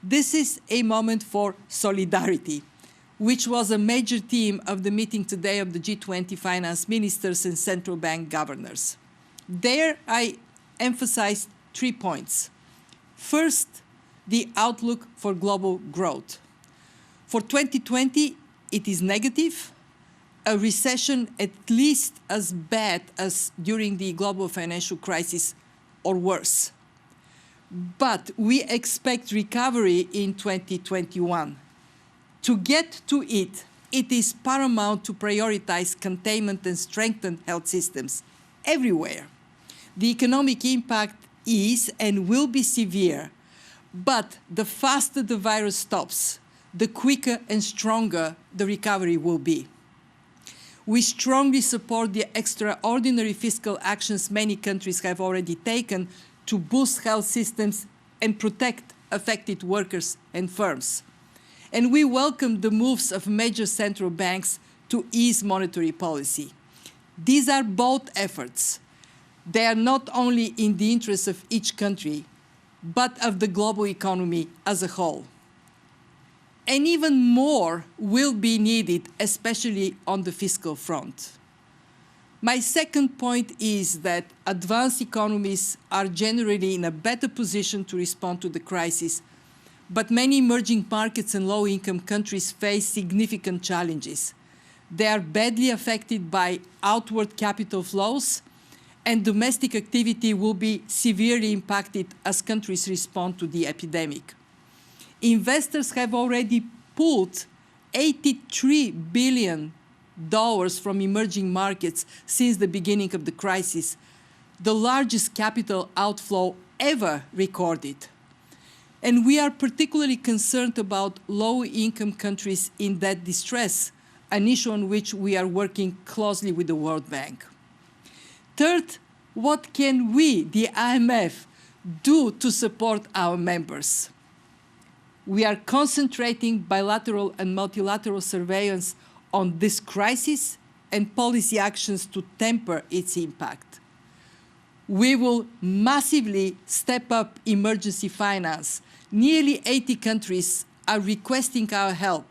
This is a moment for solidarity, which was a major theme of the meeting today of the G20 finance ministers and central bank governors. There I emphasized 3 points. First, the outlook for global growth. For 2020, it is negative, a recession at least as bad as during the global financial crisis or worse. But we expect recovery in 2021. To get to it, it is paramount to prioritize containment and strengthen health systems everywhere. The economic impact is and will be severe, but the faster the virus stops, the quicker and stronger the recovery will be. We strongly support the extraordinary fiscal actions many countries have already taken to boost health systems and protect affected workers and firms. And we welcome the moves of major central banks to ease monetary policy. These are both efforts. They are not only in the interest of each country, but of the global economy as a whole. And even more will be needed, especially on the fiscal front. My second point is that advanced economies are generally in a better position to respond to the crisis, but many emerging markets and low-income countries face significant challenges. They are badly affected by outward capital flows, and domestic activity will be severely impacted as countries respond to the epidemic. Investors have already pulled $83 billion from emerging markets since the beginning of the crisis, the largest capital outflow ever recorded. And we are particularly concerned about low-income countries in that distress, an issue on which we are working closely with the World Bank. Third, what can we, the IMF, do to support our members? We are concentrating bilateral and multilateral surveillance on this crisis and policy actions to temper its impact. We will massively step up emergency finance. Nearly 80 countries are requesting our help,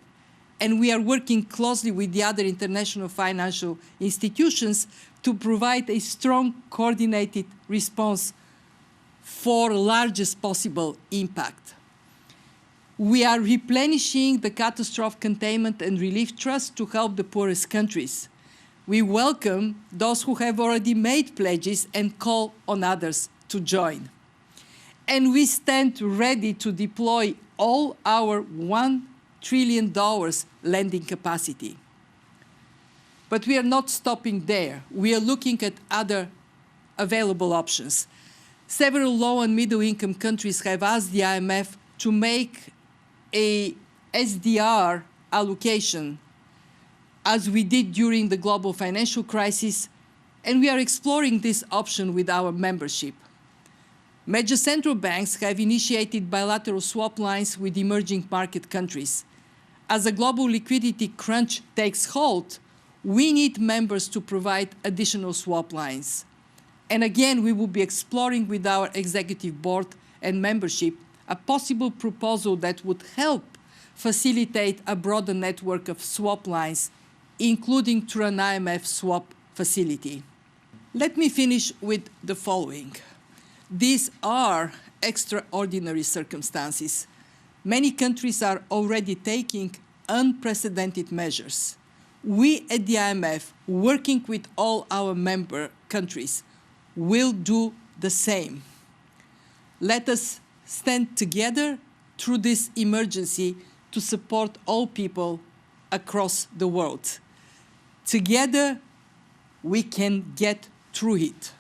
and we are working closely with the other international financial institutions to provide a strong, coordinated response for largest possible impact. We are replenishing the Catastrophe Containment and Relief Trust to help the poorest countries. We welcome those who have already made pledges and call on others to join. And we stand ready to deploy all our $1 trillion lending capacity. But we are not stopping there. We are looking at other available options. Several low and middle-income countries have asked the IMF to make a SDR allocation, as we did during the global financial crisis, and we are exploring this option with our membership. Major central banks have initiated bilateral swap lines with emerging market countries. As the global liquidity crunch takes hold, we need members to provide additional swap lines. And again, we will be exploring with our executive board and membership a possible proposal that would help facilitate a broader network of swap lines, including through an IMF swap facility. Let me finish with the following. These are extraordinary circumstances. Many countries are already taking unprecedented measures. We at the IMF, working with all our member countries, will do the same. Let us stand together through this emergency to support all people across the world. Together, we can get through it.